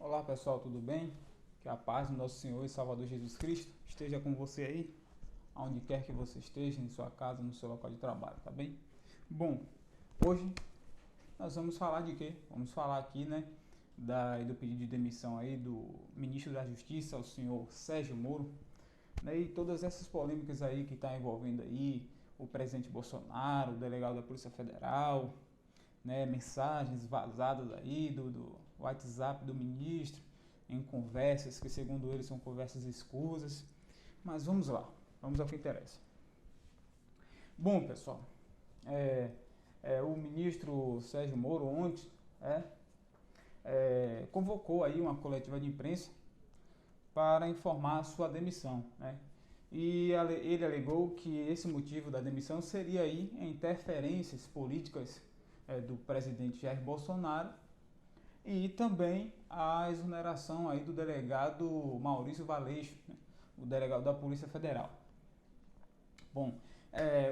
Olá pessoal, tudo bem? Que a paz do nosso Senhor e Salvador Jesus Cristo esteja com você aí, aonde quer que você esteja, em sua casa, no seu local de trabalho, tá bem? Bom, hoje nós vamos falar de quê? Vamos falar aqui, né, do pedido de demissão aí do ministro da Justiça, o senhor Sérgio Moro, né, e todas essas polêmicas aí que está envolvendo aí o presidente Bolsonaro, o delegado da Polícia Federal, né, mensagens vazadas aí do WhatsApp do ministro, em conversas que segundo ele são conversas escusas. Mas vamos lá, vamos ao que interessa. Bom, pessoal, é, o ministro Sérgio Moro ontem convocou aí uma coletiva de imprensa para informar a sua demissão, né? E ele alegou que esse motivo da demissão seria aí interferências políticas do presidente Jair Bolsonaro e também a exoneração aí do delegado Maurício Valeixo, né, o delegado da Polícia Federal. Bom,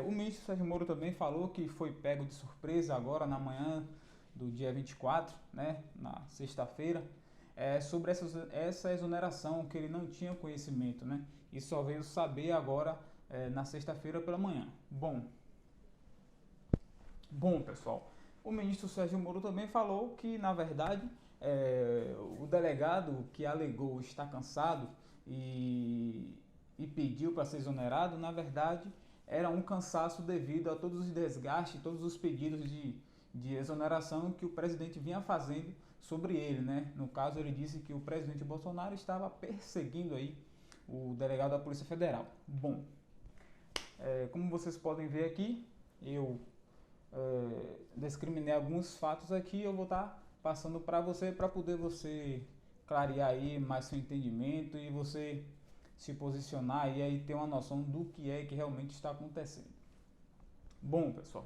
o ministro Sérgio Moro também falou que foi pego de surpresa agora na manhã do dia 24, né, na sexta-feira, sobre essa exoneração que ele não tinha conhecimento, né, e só veio saber agora na sexta-feira pela manhã. Bom, pessoal, o ministro Sérgio Moro também falou que, na verdade, o delegado que alegou estar cansado e pediu para ser exonerado, na verdade, era um cansaço devido a todos os desgastes, todos os pedidos de exoneração que o presidente vinha fazendo sobre ele, né? No caso, ele disse que o presidente Bolsonaro estava perseguindo aí o delegado da Polícia Federal. Bom, como vocês podem ver aqui, eu discriminei alguns fatos aqui, eu vou estar passando para poder você clarear aí mais seu entendimento e você se posicionar e aí ter uma noção do que é que realmente está acontecendo. Bom, pessoal,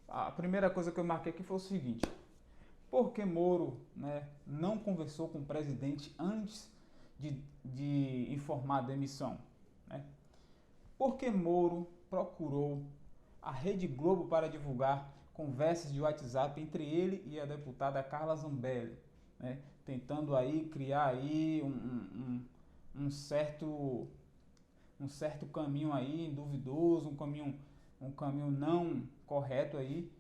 a primeira coisa que eu marquei aqui foi o seguinte: por que Moro, né, não conversou com o presidente antes de informar a demissão, né? Por que Moro procurou a Rede Globo para divulgar conversas de WhatsApp entre ele e a deputada Carla Zambelli, né? Tentando aí criar aí um certo caminho aí duvidoso, um caminho não correto aí,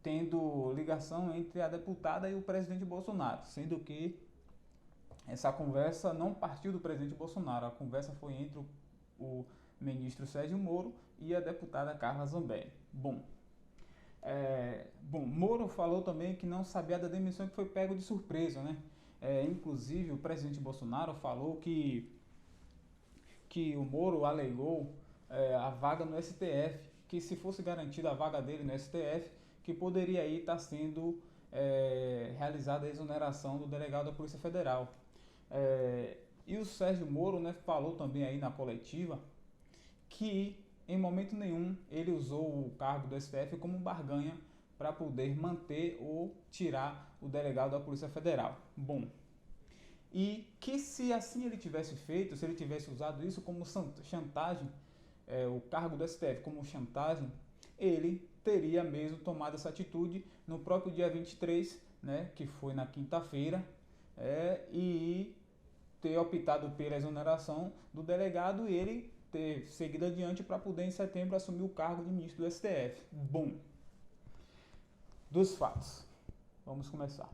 tendo ligação entre a deputada e o presidente Bolsonaro, sendo que essa conversa não partiu do presidente Bolsonaro, a conversa foi entre o ministro Sérgio Moro e a deputada Carla Zambelli. Moro falou também que não sabia da demissão, que foi pego de surpresa, né? Inclusive, o presidente Bolsonaro falou que o Moro alegou a vaga no STF, que se fosse garantida a vaga dele no STF, que poderia aí estar sendo realizada a exoneração do delegado da Polícia Federal. E o Sérgio Moro, né, falou também aí na coletiva que em momento nenhum ele usou o cargo do STF como barganha para poder manter ou tirar o delegado da Polícia Federal. Bom, e que se assim ele tivesse feito, se ele tivesse usado isso como chantagem, o cargo do STF como chantagem, ele teria mesmo tomado essa atitude no próprio dia 23, né, que foi na quinta-feira, e ter optado pela exoneração do delegado e ele ter seguido adiante para poder em setembro assumir o cargo de ministro do STF. Bom, dos fatos. Vamos começar.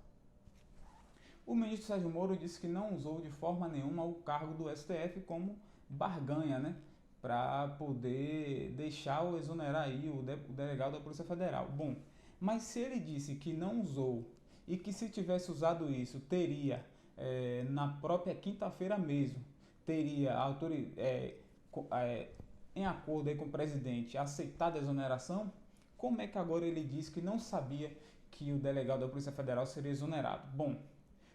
O ministro Sérgio Moro disse que não usou de forma nenhuma o cargo do STF como barganha, né, para poder deixar ou exonerar aí o delegado da Polícia Federal. Bom, mas se ele disse que não usou e que se tivesse usado isso teria na própria quinta-feira mesmo teria em acordo aí com o presidente aceitado a exoneração, como é que agora ele diz que não sabia que o delegado da Polícia Federal seria exonerado? Bom,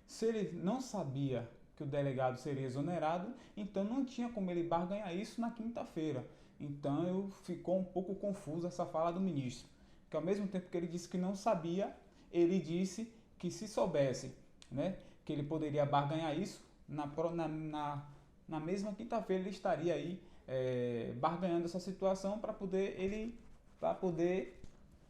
se ele não sabia que o delegado seria exonerado, então não tinha como ele barganhar isso na quinta-feira. Então ficou um pouco confusa essa fala do ministro, que ao mesmo tempo que ele disse que não sabia, ele disse que se soubesse, né, que ele poderia barganhar isso, na mesma quinta-feira ele estaria aí barganhando essa situação para poder ele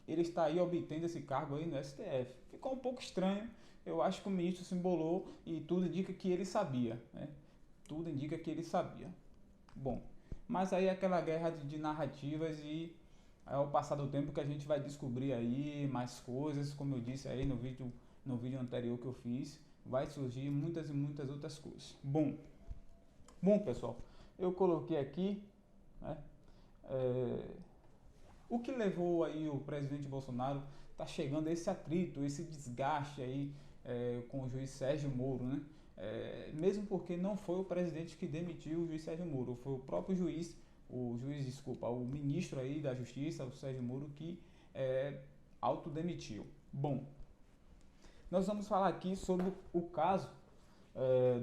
estar aí obtendo esse cargo aí no STF. Ficou um pouco estranho eu acho que o ministro se embolou e tudo indica que ele sabia, né? Tudo indica que ele sabia. Bom, mas aí é aquela guerra de narrativas e ao passar do tempo que a gente vai descobrir aí mais coisas, como eu disse aí no vídeo anterior que eu fiz, vai surgir muitas e muitas outras coisas. Bom pessoal, eu coloquei aqui, né, o que levou aí o presidente Bolsonaro tá chegando a esse atrito, esse desgaste aí com o juiz Sérgio Moro, né? Mesmo porque não foi o presidente que demitiu o juiz Sérgio Moro, foi o próprio juiz, o ministro aí da Justiça, o Sérgio Moro, que autodemitiu. Bom, nós vamos falar aqui sobre o caso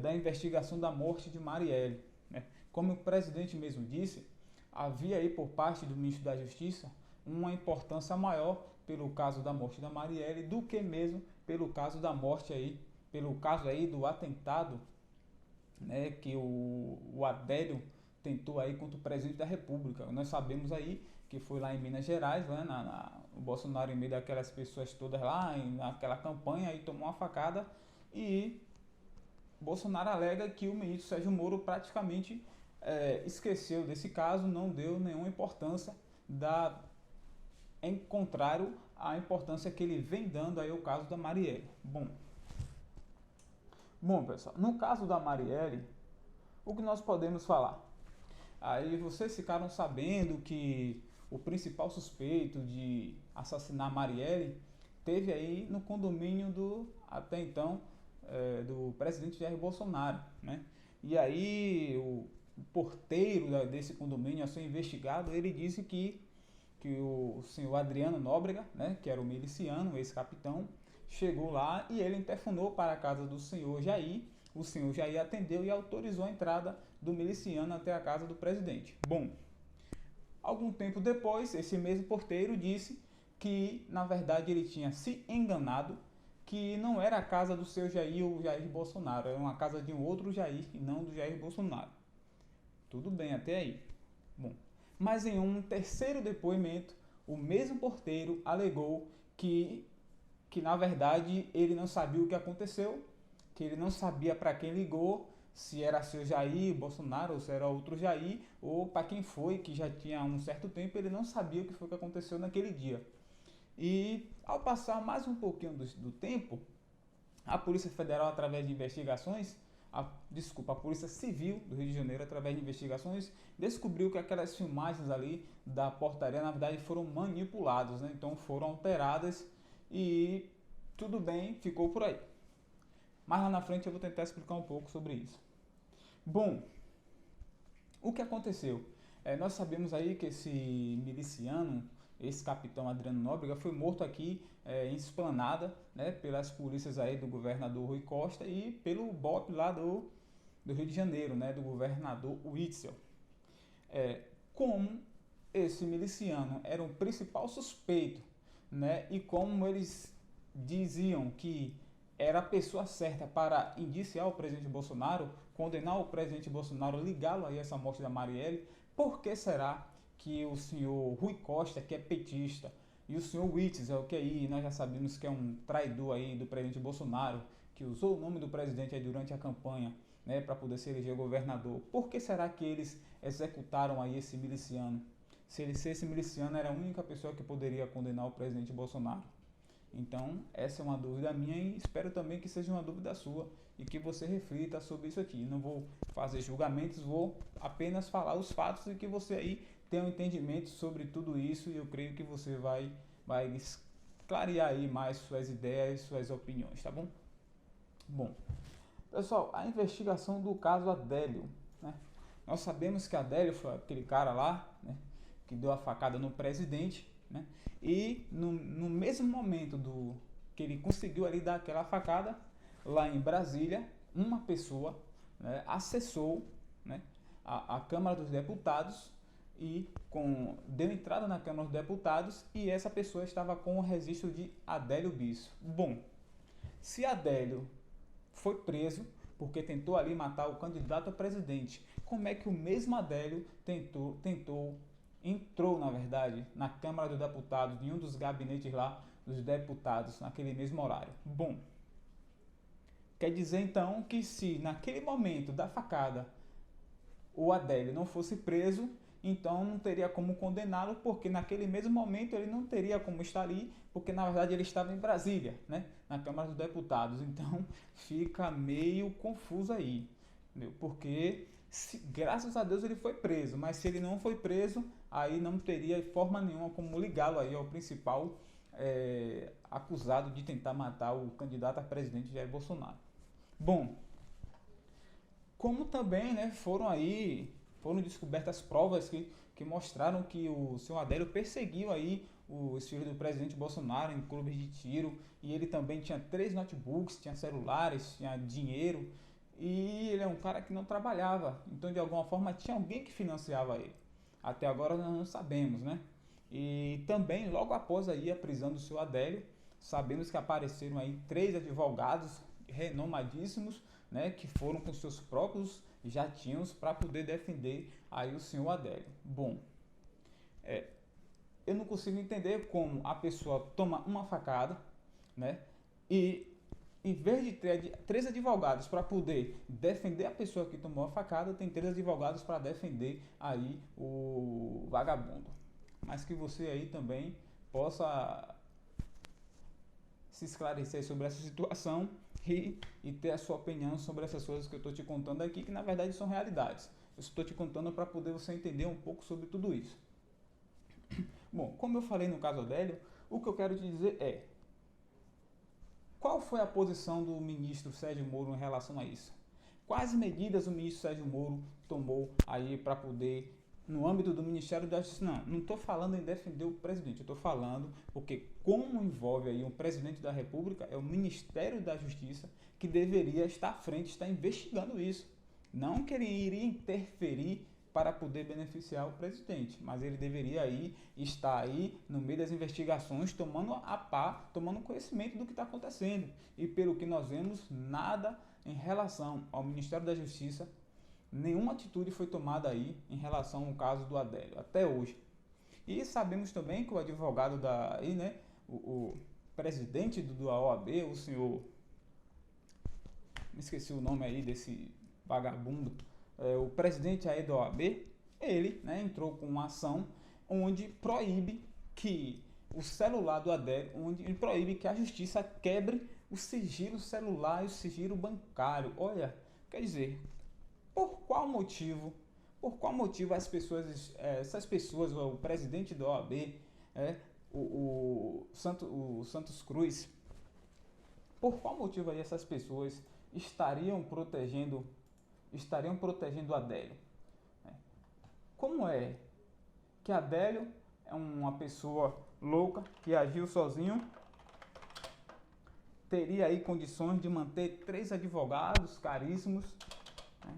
da investigação da morte de Marielle, né? Como o presidente mesmo disse, havia aí por parte do ministro da Justiça uma importância maior pelo caso da morte da Marielle do que mesmo pelo caso da morte aí, pelo caso aí do atentado, né, que o Adélio tentou aí contra o presidente da República. Nós sabemos aí que foi lá em Minas Gerais, né, o Bolsonaro, em meio daquelas pessoas todas lá, naquela campanha, aí tomou uma facada e Bolsonaro alega que o ministro Sérgio Moro praticamente esqueceu desse caso, não deu nenhuma importância, em contrário à importância que ele vem dando aí ao caso da Marielle. Bom pessoal, no caso da Marielle, o que nós podemos falar? Aí vocês ficaram sabendo que o principal suspeito de assassinar Marielle teve aí no condomínio até então, do presidente Jair Bolsonaro, né? E aí o porteiro desse condomínio, a ser investigado, ele disse que o senhor Adriano Nóbrega, né, que era o miliciano, ex-capitão, chegou lá e ele interfonou para a casa do senhor Jair. O senhor Jair atendeu e autorizou a entrada do miliciano até a casa do presidente. Bom, algum tempo depois, esse mesmo porteiro disse que, na verdade, ele tinha se enganado, que não era a casa do seu Jair ou Jair Bolsonaro, era uma casa de um outro Jair e não do Jair Bolsonaro. Tudo bem até aí. Bom, mas em um terceiro depoimento, o mesmo porteiro alegou que na verdade ele não sabia o que aconteceu, que ele não sabia para quem ligou, se era seu Jair Bolsonaro ou se era outro Jair, ou para quem foi, que já tinha um certo tempo, ele não sabia o que foi que aconteceu naquele dia. E ao passar mais um pouquinho do tempo, a Polícia Federal, através de investigações, a Polícia Civil do Rio de Janeiro, através de investigações, descobriu que aquelas filmagens ali da portaria, na verdade, foram manipuladas, né? Então foram alteradas e tudo bem, ficou por aí. Mas lá na frente eu vou tentar explicar um pouco sobre isso. Bom, o que aconteceu? Nós sabemos aí que esse miliciano, esse capitão Adriano Nóbrega, foi morto aqui em Esplanada, né, pelas polícias aí do governador Rui Costa e pelo BOP lá do Rio de Janeiro, né, do governador Witzel. Como esse miliciano era o principal suspeito, né, e como eles diziam que era a pessoa certa para indiciar o presidente Bolsonaro, condenar o presidente Bolsonaro, ligá-lo aí a essa morte da Marielle, por que será que o senhor Rui Costa, que é petista, e o senhor Witzel, que aí nós já sabemos que é um traidor aí do presidente Bolsonaro, que usou o nome do presidente aí durante a campanha, né, para poder se eleger governador, por que será que eles executaram aí esse miliciano? Se esse miliciano era a única pessoa que poderia condenar o presidente Bolsonaro. Então, essa é uma dúvida minha e espero também que seja uma dúvida sua e que você reflita sobre isso aqui. Não vou fazer julgamentos, vou apenas falar os fatos e que você aí tenha um entendimento sobre tudo isso e eu creio que você vai clarear aí mais suas ideias, suas opiniões, tá bom? Bom, pessoal, a investigação do caso Adélio, né? Nós sabemos que Adélio foi aquele cara lá, né, que deu a facada no presidente, né? E no mesmo momento que ele conseguiu ali dar aquela facada, lá em Brasília, uma pessoa, né, acessou, né, a Câmara dos Deputados e deu entrada na Câmara dos Deputados e essa pessoa estava com o registro de Adélio Bispo. Bom, se Adélio foi preso porque tentou ali matar o candidato a presidente, como é que o mesmo Adélio entrou, na verdade, na Câmara dos Deputados, em um dos gabinetes lá dos deputados, naquele mesmo horário? Bom, Quer dizer então que se naquele momento da facada o Adélio não fosse preso, então não teria como condená-lo, porque naquele mesmo momento ele não teria como estar ali, porque na verdade ele estava em Brasília, né, na Câmara dos Deputados. Então fica meio confuso aí, entendeu? Porque graças a Deus ele foi preso, mas se ele não foi preso, aí não teria forma nenhuma como ligá-lo aí ao principal acusado de tentar matar o candidato a presidente Jair Bolsonaro. Bom, como também, né, foram descobertas provas que mostraram que o senhor Adélio perseguiu aí os filhos do presidente Bolsonaro em clubes de tiro, e ele também tinha 3 notebooks, tinha celulares, tinha dinheiro, e ele é um cara que não trabalhava, então de alguma forma tinha alguém que financiava ele. Até agora nós não sabemos, né? E também logo após aí a prisão do senhor Adélio, sabemos que apareceram aí 3 advogados renomadíssimos, né, que foram com seus próprios jatinhos para poder defender aí o senhor Adélio. Bom, eu não consigo entender como a pessoa toma uma facada, né, e em vez de ter 3 advogados para poder defender a pessoa que tomou a facada, tem 3 advogados para defender aí o vagabundo. Mas que você aí também possa se esclarecer sobre essa situação e ter a sua opinião sobre essas coisas que eu estou te contando aqui, que na verdade são realidades. Eu estou te contando para poder você entender um pouco sobre tudo isso. Bom, como eu falei no caso Adélio, o que eu quero te dizer é: qual foi a posição do ministro Sérgio Moro em relação a isso? Quais medidas o ministro Sérgio Moro tomou aí para poder, no âmbito do Ministério da Justiça? Não estou falando em defender o presidente, eu estou falando porque como envolve aí um presidente da República, é o Ministério da Justiça que deveria estar à frente, estar investigando isso. Não que ele iria interferir para poder beneficiar o presidente, mas ele deveria aí estar aí no meio das investigações, tomando conhecimento do que está acontecendo. E pelo que nós vemos, nada em relação ao Ministério da Justiça, nenhuma atitude foi tomada aí em relação ao caso do Adélio, até hoje. E sabemos também que o advogado o presidente da OAB, o senhor, me esqueci o nome aí desse vagabundo, o presidente aí da OAB, ele, né, entrou com uma ação onde proíbe que o celular do Adélio, onde ele proíbe que a justiça quebre o sigilo celular e o sigilo bancário. Olha, quer dizer, por qual motivo essas pessoas, o presidente da OAB, o Santos Cruz, por qual motivo aí essas pessoas estariam protegendo o Adélio? Como é que Adélio é uma pessoa louca que agiu sozinho, teria aí condições de manter 3 advogados caríssimos, né,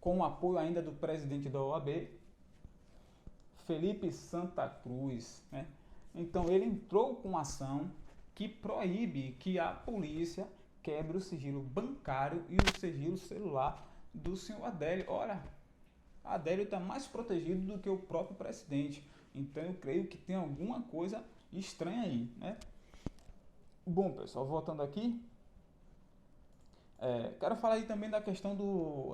com o apoio ainda do presidente da OAB, Felipe Santa Cruz, né? Então ele entrou com ação que proíbe que a polícia quebre o sigilo bancário e o sigilo celular do senhor Adélio. Ora, Adélio está mais protegido do que o próprio presidente. Então eu creio que tem alguma coisa estranha aí, né? Bom, pessoal, voltando aqui, quero falar aí também da questão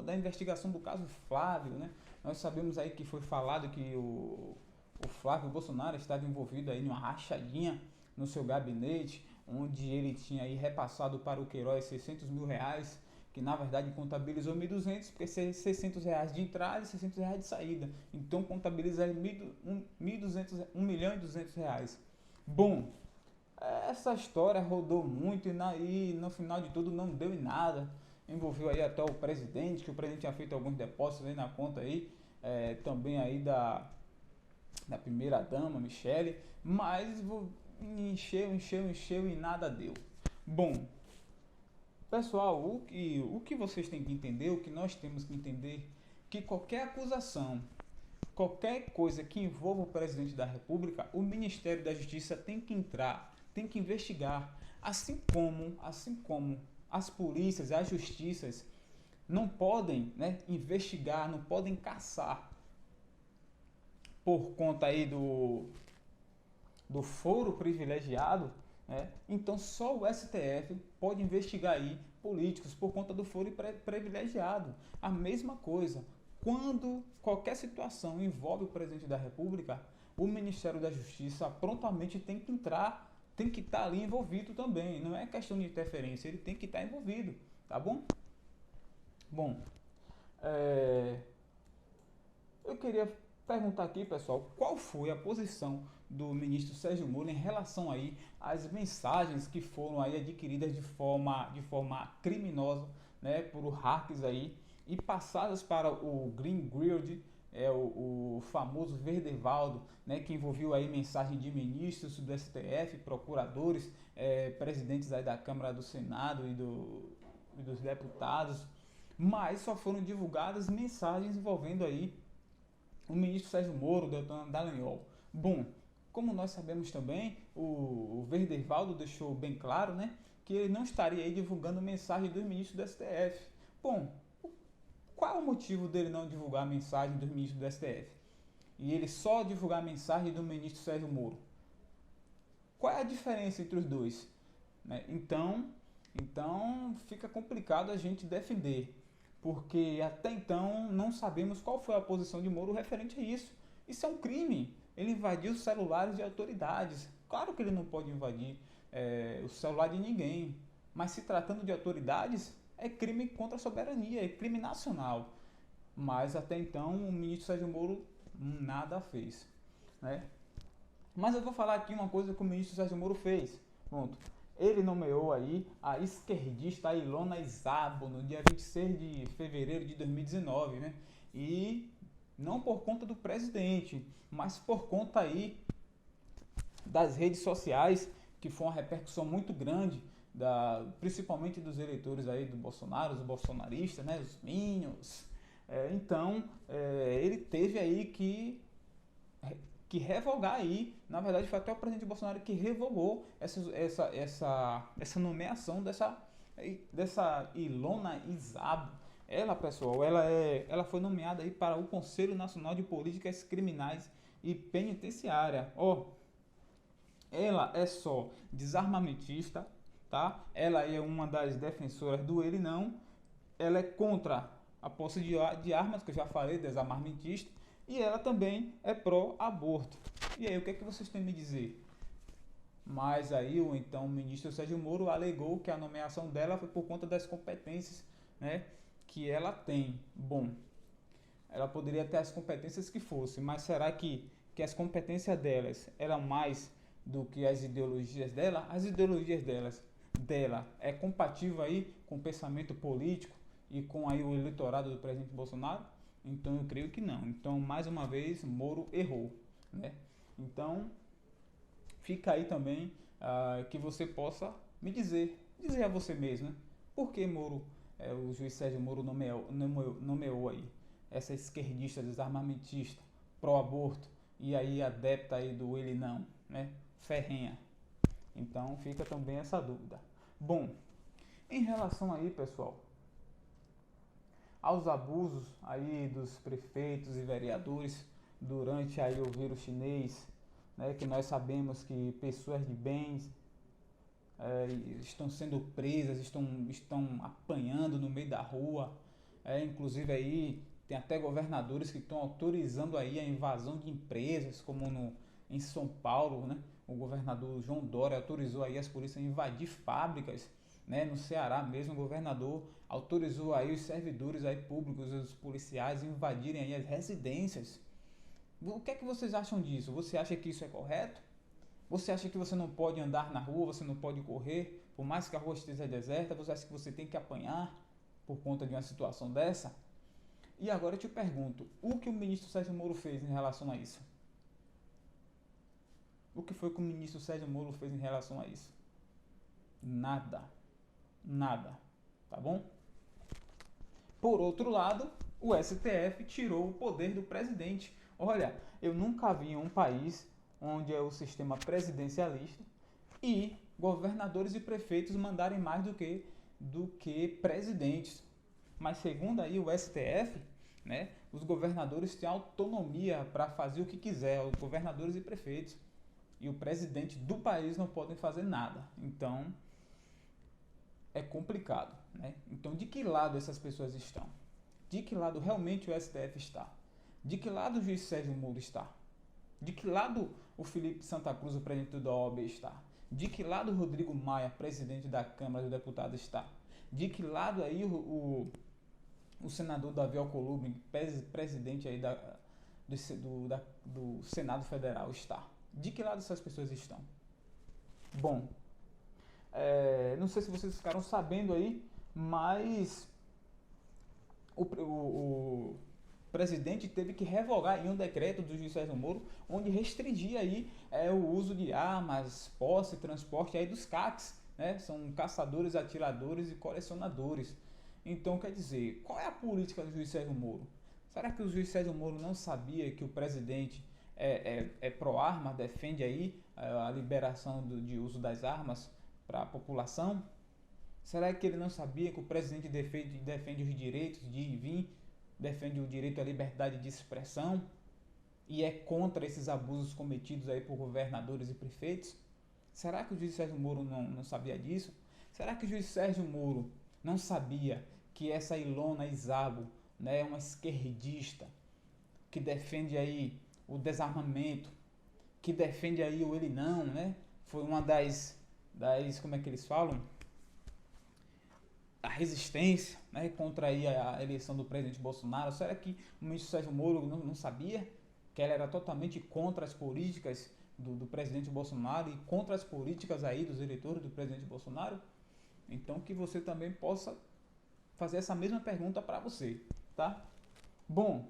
da investigação do caso Flávio, né? Nós sabemos aí que foi falado que o Flávio Bolsonaro estava envolvido aí numa rachadinha no seu gabinete, onde ele tinha aí repassado para o Queiroz 600 mil reais, que na verdade contabilizou 1.200, porque 600 reais de entrada e 600 reais de saída. Então contabiliza 1.200 reais. Bom, essa história rodou muito e no final de tudo não deu em nada. Envolveu aí até o presidente, que o presidente tinha feito alguns depósitos aí na conta aí, também aí da primeira dama, Michele, mas encheu e nada deu. Bom, pessoal, o que vocês têm que entender, o que nós temos que entender, que qualquer acusação, qualquer coisa que envolva o presidente da República, o Ministério da Justiça tem que entrar, tem que investigar, assim como as polícias, as justiças não podem, né, investigar, não podem caçar por conta aí do foro privilegiado, né? Então só o STF pode investigar aí políticos por conta do foro privilegiado. A mesma coisa, quando qualquer situação envolve o presidente da República, o Ministério da Justiça prontamente tem que entrar, tem que estar ali envolvido também. Não é questão de interferência, ele tem que estar envolvido, tá bom? Bom, eu queria perguntar aqui, pessoal, qual foi a posição do ministro Sérgio Moro em relação aí às mensagens que foram aí adquiridas de forma criminosa, né, por hackers aí e passadas para o Green Guild, o famoso Verdevaldo, né, que envolveu aí mensagem de ministros do STF, procuradores, presidentes aí da Câmara do Senado e dos deputados, mas só foram divulgadas mensagens envolvendo aí o ministro Sérgio Moro, o Deltan Dallagnol. Bom, como nós sabemos também, o Verdevaldo deixou bem claro, né, que ele não estaria aí divulgando mensagem dos ministros do STF. Bom, qual é o motivo dele não divulgar a mensagem dos ministros do STF? E ele só divulgar a mensagem do ministro Sérgio Moro? Qual é a diferença entre os dois? Né? Então fica complicado a gente defender, porque até então não sabemos qual foi a posição de Moro referente a isso. Isso é um crime. Ele invadiu os celulares de autoridades. Claro que ele não pode invadir o celular de ninguém, mas se tratando de autoridades, é crime contra a soberania, é crime nacional. Mas até então o ministro Sérgio Moro nada fez, né? Mas eu vou falar aqui uma coisa que o ministro Sérgio Moro fez. Pronto. Ele nomeou aí a esquerdista Ilona Izzabo no dia 26 de fevereiro de 2019, né? E não por conta do presidente, mas por conta aí das redes sociais, que foi uma repercussão muito grande, principalmente dos eleitores aí do Bolsonaro, os bolsonaristas, né? Os minions. Ele teve aí que revogar aí, na verdade foi até o presidente Bolsonaro que revogou essa nomeação dessa Ilona Izzabo. Ela, pessoal, ela foi nomeada aí para o Conselho Nacional de Políticas Criminais e Penitenciária. Ela é só desarmamentista, tá? Ela é uma das defensoras do ele não. Ela é contra a posse de armas, que eu já falei, desarmamentista. E ela também é pró-aborto. E aí, o que é que vocês têm a me dizer? Mas aí, então, o ministro Sérgio Moro alegou que a nomeação dela foi por conta das competências, né, que ela tem. Bom, ela poderia ter as competências que fosse, mas será que as competências delas eram mais do que as ideologias dela? As ideologias dela é compatível aí com o pensamento político e com aí o eleitorado do presidente Bolsonaro? Então eu creio que não. Então, mais uma vez, Moro errou, né? Então, fica aí também que você possa me dizer a você mesmo, né? Por que o juiz Sérgio Moro nomeou aí essa esquerdista desarmamentista, pró-aborto e aí adepta aí do ele não, né? Ferrenha. Então, fica também essa dúvida. Bom, em relação aí, pessoal, aos abusos aí dos prefeitos e vereadores durante aí o vírus chinês, né, que nós sabemos que pessoas de bens estão sendo presas, estão apanhando no meio da rua, inclusive aí tem até governadores que estão autorizando aí a invasão de empresas, como em São Paulo, né, o governador João Dória autorizou aí as polícias a invadir fábricas. Né, no Ceará mesmo, o governador autorizou aí os servidores aí públicos, os policiais invadirem aí as residências. O que é que vocês acham disso? Você acha que isso é correto? Você acha que você não pode andar na rua, você não pode correr, por mais que a rua esteja deserta? Você acha que você tem que apanhar por conta de uma situação dessa? E agora eu te pergunto, o que o ministro Sérgio Moro fez em relação a isso? O que foi que o ministro Sérgio Moro fez em relação a isso? Nada. Nada, tá bom? Por outro lado, o STF tirou o poder do presidente. Olha, eu nunca vi um país onde é o sistema presidencialista e governadores e prefeitos mandarem mais do que presidentes. Mas segundo aí o STF, né, os governadores têm autonomia para fazer o que quiser, os governadores e prefeitos. e o presidente do país não podem fazer nada. Então, é complicado, né? Então, de que lado essas pessoas estão? De que lado realmente o STF está? De que lado o juiz Sérgio Moro está? De que lado o Felipe Santa Cruz, o presidente da OAB, está? De que lado o Rodrigo Maia, presidente da Câmara dos Deputados, está? De que lado aí o senador Davi Alcolumbre, presidente aí do Senado Federal, está? De que lado essas pessoas estão? Bom, não sei se vocês ficaram sabendo aí, mas o presidente teve que revogar em um decreto do juiz Sérgio Moro, onde restringia aí o uso de armas, posse e transporte aí dos CACs, né? São caçadores, atiradores e colecionadores. Então, quer dizer, qual é a política do juiz Sérgio Moro? Será que o juiz Sérgio Moro não sabia que o presidente é pró-arma, defende aí a liberação de uso das armas para a população? Será que ele não sabia que o presidente defende os direitos de ir e vir, defende o direito à liberdade de expressão e é contra esses abusos cometidos aí por governadores e prefeitos? Será que o juiz Sérgio Moro não sabia disso? Será que o juiz Sérgio Moro não sabia que essa Ilona Isabo, né, é uma esquerdista que defende aí o desarmamento, que defende aí o ele não, né? Foi uma das como é que eles falam? A resistência, né, contra aí a eleição do presidente Bolsonaro. Será que o ministro Sérgio Moro não sabia que ela era totalmente contra as políticas do presidente Bolsonaro e contra as políticas aí dos eleitores do presidente Bolsonaro? Então que você também possa fazer essa mesma pergunta para você, tá? Bom,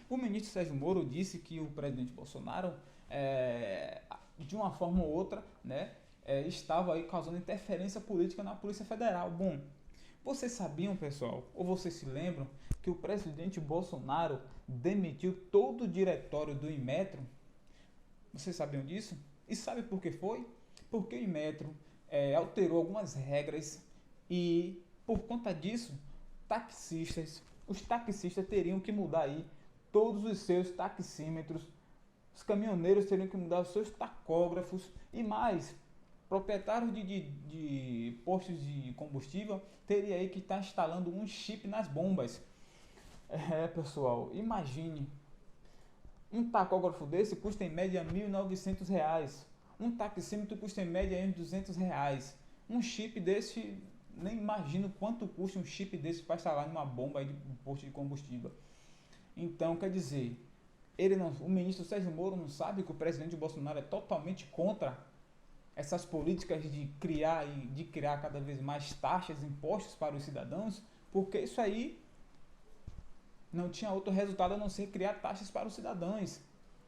o ministro Sérgio Moro disse que o presidente Bolsonaro, de uma forma ou outra, né, estava aí causando interferência política na Polícia Federal. Bom, vocês sabiam, pessoal, ou vocês se lembram, que o presidente Bolsonaro demitiu todo o diretório do Inmetro? Vocês sabiam disso? E sabe por que foi? Porque o Inmetro alterou algumas regras e, por conta disso, os taxistas teriam que mudar aí todos os seus taxímetros, os caminhoneiros teriam que mudar os seus tacógrafos e mais, proprietários de postos de combustível teria aí que estar instalando um chip nas bombas. Pessoal, imagine, um tacógrafo desse custa em média R$1.900, um taxímetro custa em média R$200, um chip desse, nem imagino quanto custa um chip desse para instalar numa bomba aí de posto de combustível. Então, quer dizer, o ministro Sérgio Moro não sabe que o presidente Bolsonaro é totalmente contra essas políticas de criar cada vez mais taxas, impostos para os cidadãos, porque isso aí não tinha outro resultado a não ser criar taxas para os cidadãos.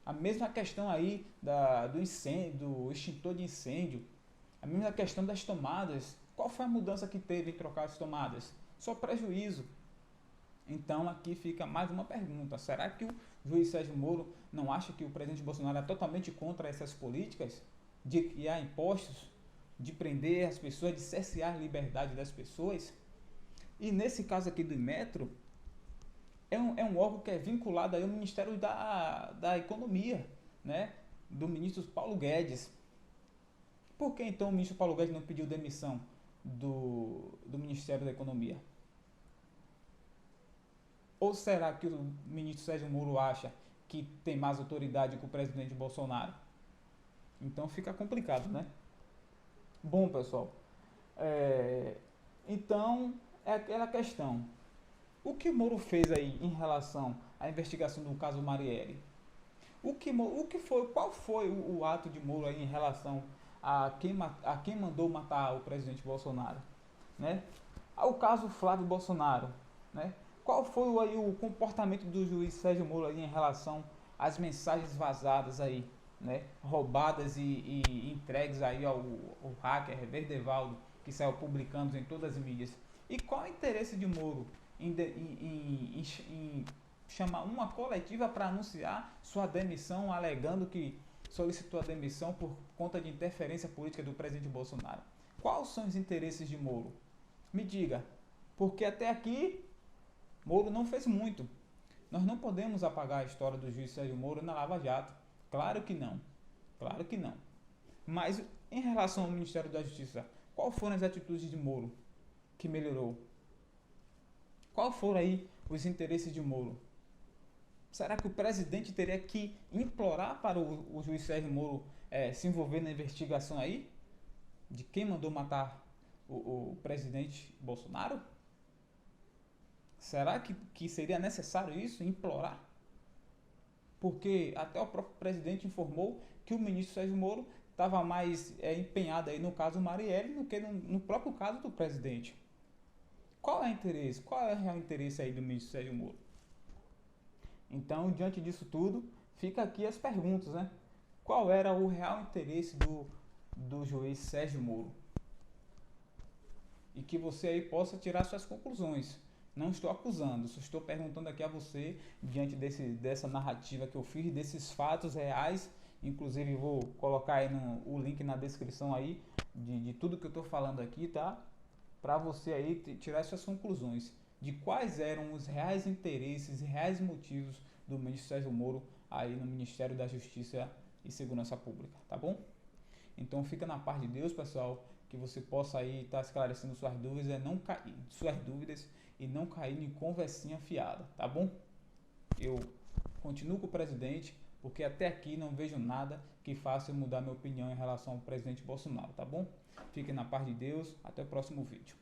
A mesma questão aí do incêndio, do extintor de incêndio, a mesma questão das tomadas. Qual foi a mudança que teve em trocar as tomadas? Só prejuízo. Então aqui fica mais uma pergunta. Será que o juiz Sérgio Moro não acha que o presidente Bolsonaro é totalmente contra essas políticas de criar impostos, de prender as pessoas, de cercear a liberdade das pessoas? E nesse caso aqui do Inmetro, é um órgão que é vinculado aí ao Ministério da Economia, né? Do ministro Paulo Guedes. Por que então o ministro Paulo Guedes não pediu demissão do Ministério da Economia? Ou será que o ministro Sérgio Moro acha que tem mais autoridade que o presidente Bolsonaro? Então fica complicado, né? Bom, pessoal, então é aquela questão. O que Moro fez aí em relação à investigação do caso Marielle? Qual foi o ato de Moro aí em relação a quem mandou matar o presidente Bolsonaro, né? Ao caso Flávio Bolsonaro, né? Qual foi aí o comportamento do juiz Sérgio Moro aí em relação às mensagens vazadas aí, né? Roubadas e entregues aí ao hacker Verdevaldo, que saiu publicando em todas as mídias? E qual é o interesse de Moro em chamar uma coletiva para anunciar sua demissão, alegando que solicitou a demissão por conta de interferência política do presidente Bolsonaro? Quais são os interesses de Moro? Me diga, porque até aqui Moro não fez muito. Nós não podemos apagar a história do juiz Sérgio Moro na Lava Jato. Claro que não. Claro que não. Mas em relação ao Ministério da Justiça, qual foram as atitudes de Moro que melhorou? Qual foram aí os interesses de Moro? Será que o presidente teria que implorar para o juiz Sérgio Moro se envolver na investigação aí? De quem mandou matar o presidente Bolsonaro? Será que seria necessário isso, implorar? Porque até o próprio presidente informou que o ministro Sérgio Moro estava mais empenhado aí no caso Marielle do que no próprio caso do presidente. Qual é o interesse? Qual é o real interesse aí do ministro Sérgio Moro? Então, diante disso tudo, fica aqui as perguntas, né? Qual era o real interesse do juiz Sérgio Moro? E que você aí possa tirar suas conclusões. Não estou acusando, só estou perguntando aqui a você, diante dessa narrativa que eu fiz, desses fatos reais. Inclusive vou colocar aí o link na descrição aí de tudo que eu estou falando aqui, tá? Para você aí tirar suas conclusões de quais eram os reais interesses e reais motivos do ministro Sérgio Moro aí no Ministério da Justiça e Segurança Pública, tá bom? Então fica na paz de Deus, pessoal, que você possa aí estar esclarecendo suas dúvidas e não cair em conversinha fiada, tá bom? Eu continuo com o presidente, porque até aqui não vejo nada que faça eu mudar minha opinião em relação ao presidente Bolsonaro, tá bom? Fiquem na paz de Deus, até o próximo vídeo.